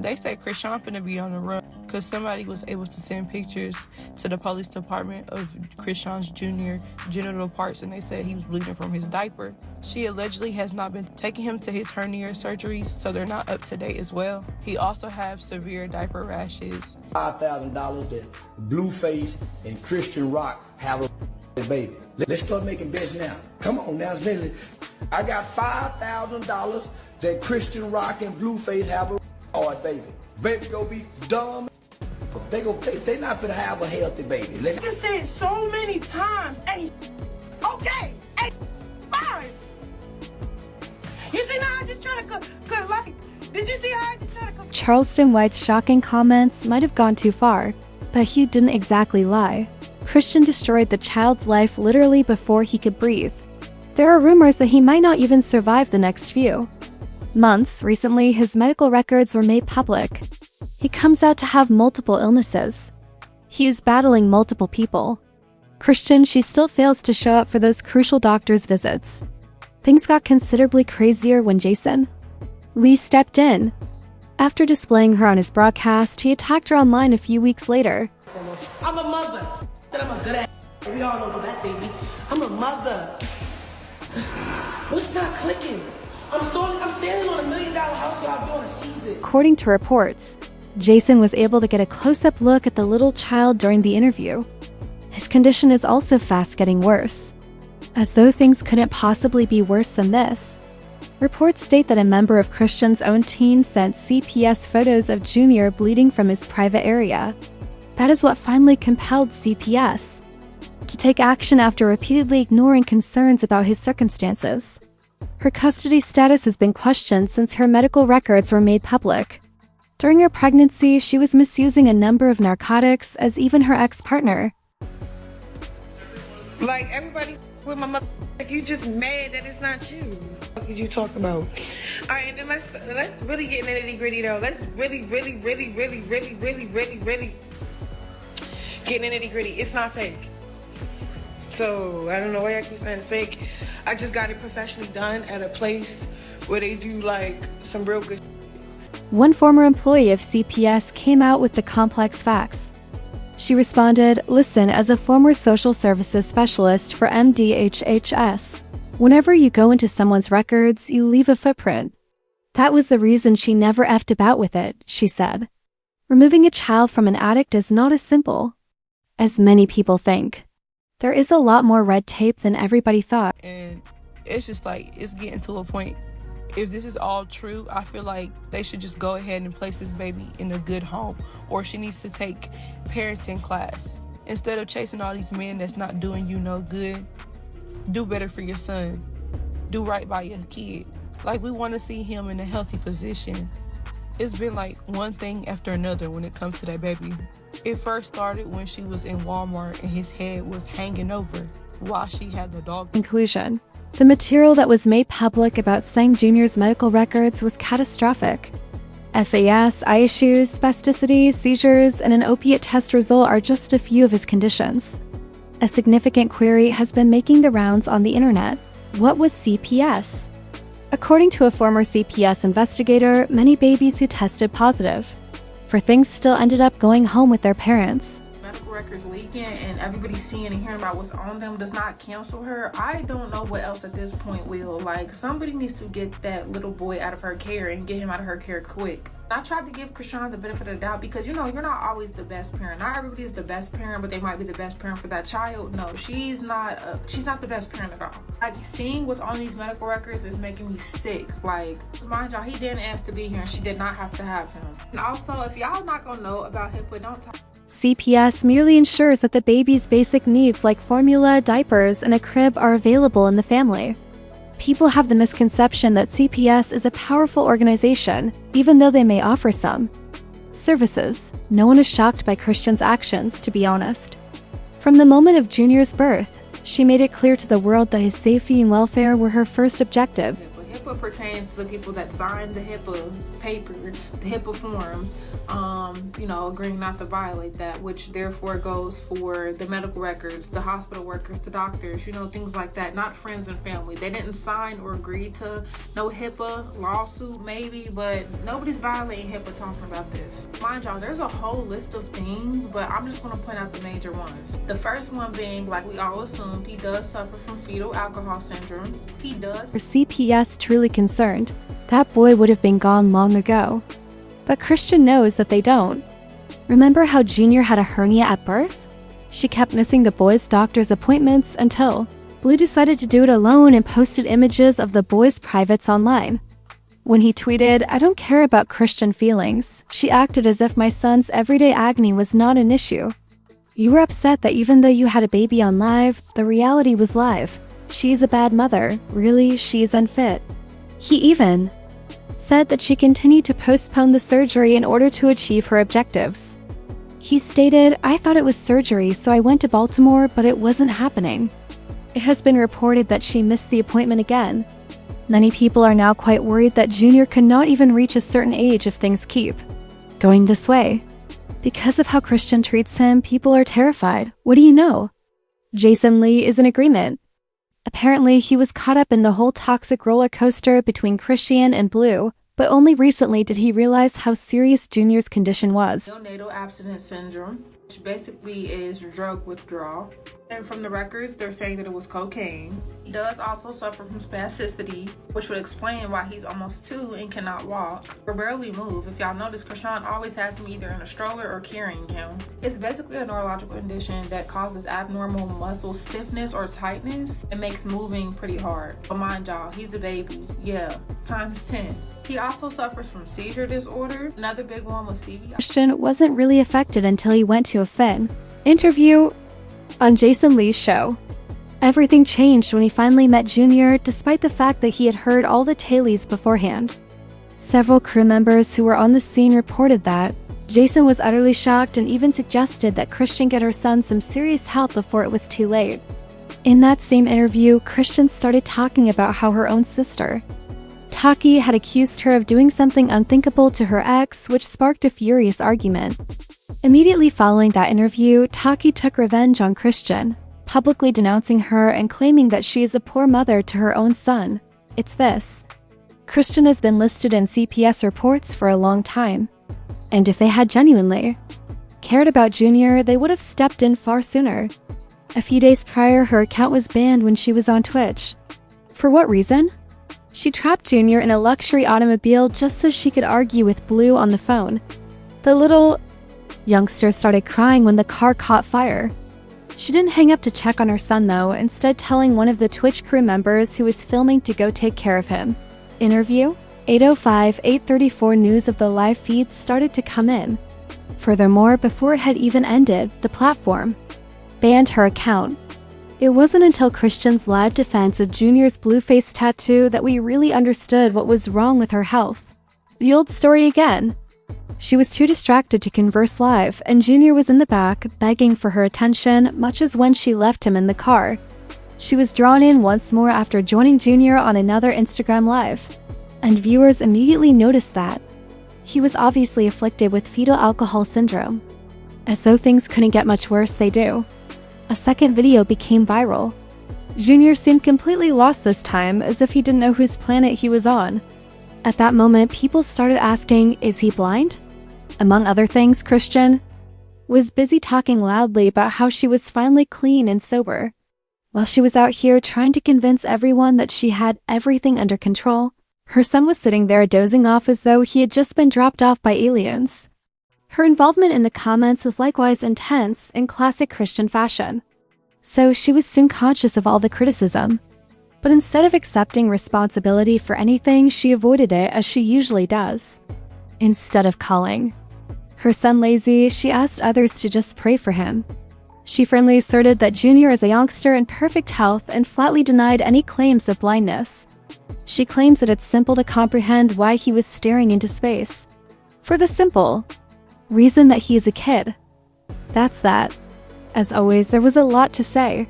They said Chrisean finna be on the run because somebody was able to send pictures to the police department of Chrisean Jr. genital parts, and they said he was bleeding from his diaper. She allegedly has not been taking him to his hernia surgeries, so they're not up to date as well. He also has severe diaper rashes. $5,000 that Blueface and Chrisean Rock have a baby. Let's start making bets now. Come on now, I got $5,000 that Chrisean Rock and Blueface have a baby. Baby gonna be dumb. They not gonna have a healthy baby. You said so many times, hey, okay, hey, fine. You see how I just try to did you see how I just try to Charleston White's shocking comments might have gone too far, but Hugh didn't exactly lie. Chrisean destroyed the child's life literally before he could breathe. There are rumors that he might not even survive the next few months. Recently, his medical records were made public. He comes out to have multiple illnesses. He is battling multiple people. Chrisean, she still fails to show up for those crucial doctor's visits. Things got considerably crazier when Jason Lee stepped in. After displaying her on his broadcast, he attacked her online a few weeks later. I'm a mother. I'm a good ass. We all know that, baby. I'm a mother. What's not clicking? I'm standing on $1 million house without doing a season. According to reports, Jason was able to get a close-up look at the little child during the interview. His condition is also fast getting worse. As though things couldn't possibly be worse than this. Reports state that a member of Chrisean's own team sent CPS photos of Jr. bleeding from his private area. That is what finally compelled CPS to take action after repeatedly ignoring concerns about his circumstances. Her custody status has been questioned since her medical records were made public. During her pregnancy, she was misusing a number of narcotics, as even her ex-partner. Like everybody with my mother, like you just mad that it's not you. What did you talk about? All right, and then let's really get in the nitty gritty though. Let's really get in the nitty gritty. It's not fake. So I don't know why I keep saying it's fake. I just got it professionally done at a place where they do like some real good. One former employee of CPS came out with the complex facts. She responded, "Listen, as a former social services specialist for MDHHS, whenever you go into someone's records, you leave a footprint. That was the reason she never effed about with it," she said. Removing a child from an addict is not as simple as many people think. There is a lot more red tape than everybody thought. And it's just like, it's getting to a point, if this is all true, I feel like they should just go ahead and place this baby in a good home, or she needs to take parenting class. Instead of chasing all these men that's not doing you no good, do better for your son. Do right by your kid. Like, we want to see him in a healthy position. It's been like one thing after another when it comes to that baby. It first started when she was in Walmart and his head was hanging over while she had the dog. Conclusion. The material that was made public about Sang Jr.'s medical records was catastrophic. FAS, eye issues, spasticity, seizures, and an opiate test result are just a few of his conditions. A significant query has been making the rounds on the internet. What was CPS? According to a former CPS investigator, many babies who tested positive for things still ended up going home with their parents. Medical records leaking and everybody seeing and hearing about what's on them does not cancel her. I don't know what else at this point will. Like, somebody needs to get that little boy out of her care and get him out of her care quick. I tried to give Chrisean the benefit of the doubt because, you know, you're not always the best parent. Not everybody is the best parent, but they might be the best parent for that child. No, she's not the best parent at all. Like, seeing what's on these medical records is making me sick. Like, mind y'all, he didn't ask to be here and she did not have to have him. And also, if y'all not gonna know about HIPAA, don't talk. CPS merely ensures that the baby's basic needs like formula, diapers, and a crib are available in the family. People have the misconception that CPS is a powerful organization, even though they may offer some services. No one is shocked by Chrisean's actions, to be honest. From the moment of Junior's birth, she made it clear to the world that his safety and welfare were her first objective. HIPAA pertains to the people that signed the HIPAA paper, the HIPAA forms, you know, agreeing not to violate that, which therefore goes for the medical records, the hospital workers, the doctors, you know, things like that, not friends and family. They didn't sign or agree to no HIPAA lawsuit maybe, but nobody's violating HIPAA talking about this. Mind y'all, there's a whole list of things, but I'm just going to point out the major ones. The first one being, like we all assumed, he does suffer from fetal alcohol syndrome. He does. Were CPS truly concerned, that boy would have been gone long ago. But Chrisean knows that they don't. Remember how Junior had a hernia at birth? She kept missing the boy's doctor's appointments until Blue decided to do it alone and posted images of the boy's privates online. When he tweeted, "I don't care about Chrisean feelings. She acted as if my son's everyday agony was not an issue. You were upset that even though you had a baby on live, the reality was live. She's a bad mother. Really, she's unfit." He even said that she continued to postpone the surgery in order to achieve her objectives. He stated, "I thought it was surgery, so I went to Baltimore, but it wasn't happening." It has been reported that she missed the appointment again. Many people are now quite worried that Junior could not even reach a certain age if things keep going this way. Because of how Chrisean treats him, people are terrified. What do you know? Jason Lee is in agreement. Apparently, he was caught up in the whole toxic roller coaster between Chrisean and Blue, but only recently did he realize how serious Junior's condition was. Neonatal abstinence syndrome, which basically is drug withdrawal. And from the records, they're saying that it was cocaine. He does also suffer from spasticity, which would explain why he's almost 2 and cannot walk or barely move. If y'all notice, Chrisean always has him either in a stroller or carrying him. It's basically a neurological condition that causes abnormal muscle stiffness or tightness and makes moving pretty hard. But mind y'all, he's a baby. Yeah, times 10. He also suffers from seizure disorder. Another big one was CVI. Chrisean wasn't really affected until he went to a Finn interview on Jason Lee's show. Everything changed when he finally met Junior, despite the fact that he had heard all the tailies beforehand. Several crew members who were on the scene reported that Jason was utterly shocked and even suggested that Chrisean get her son some serious help before it was too late. In that same interview, Chrisean started talking about how her own sister, Taki, had accused her of doing something unthinkable to her ex, which sparked a furious argument. Immediately following that interview, Taki took revenge on Chrisean, publicly denouncing her and claiming that she is a poor mother to her own son. It's this. Chrisean has been listed in CPS reports for a long time. And if they had genuinely cared about Junior, they would have stepped in far sooner. A few days prior, her account was banned when she was on Twitch. For what reason? She trapped Junior in a luxury automobile just so she could argue with Blue on the phone. The little youngster started crying when the car caught fire. She didn't hang up to check on her son though, instead telling one of the Twitch crew members who was filming to go take care of him. Interview? 8:05, 8:34 news of the live feed started to come in. Furthermore, before it had even ended, the platform banned her account. It wasn't until Chrisean's live defense of Junior's Blueface tattoo that we really understood what was wrong with her health. The old story again. She was too distracted to converse live, and Junior was in the back, begging for her attention, much as when she left him in the car. She was drawn in once more after joining Junior on another Instagram live, and viewers immediately noticed that he was obviously afflicted with fetal alcohol syndrome. As though things couldn't get much worse, they do. A second video became viral. Junior seemed completely lost this time, as if he didn't know whose planet he was on. At that moment, people started asking, is he blind? Among other things, Chrisean was busy talking loudly about how she was finally clean and sober. While she was out here trying to convince everyone that she had everything under control, her son was sitting there dozing off as though he had just been dropped off by aliens. Her involvement in the comments was likewise intense in classic Chrisean fashion, so she was soon conscious of all the criticism. But instead of accepting responsibility for anything, she avoided it as she usually does. Instead of calling her son lazy, she asked others to just pray for him. She firmly asserted that Junior is a youngster in perfect health and flatly denied any claims of blindness. She claims that it's simple to comprehend why he was staring into space. For the simple reason that he is a kid. That's that. As always, there was a lot to say.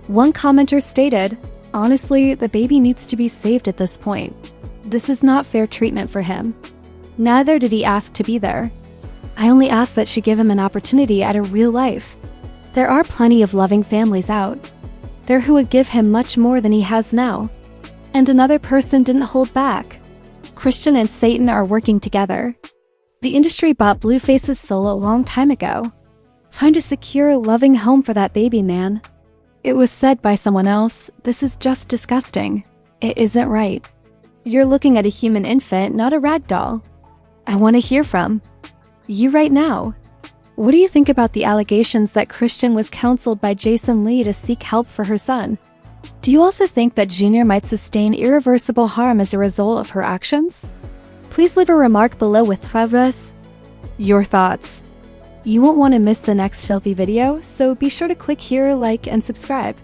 One commenter stated, honestly, the baby needs to be saved at this point. This is not fair treatment for him. Neither did he ask to be there. I only asked that she give him an opportunity at a real life. There are plenty of loving families out there who would give him much more than he has now. And another person didn't hold back. Chrisean and Satan are working together. The industry bought Blueface's soul a long time ago. Find a secure, loving home for that baby, man. It was said by someone else, this is just disgusting. It isn't right. You're looking at a human infant, not a rag doll. I want to hear from you right now. What do you think about the allegations that Chrisean was counseled by Jason Lee to seek help for her son? Do you also think that Junior might sustain irreversible harm as a result of her actions? Please leave a remark below with your thoughts. You won't want to miss the next filthy video, so be sure to click here, like, and subscribe.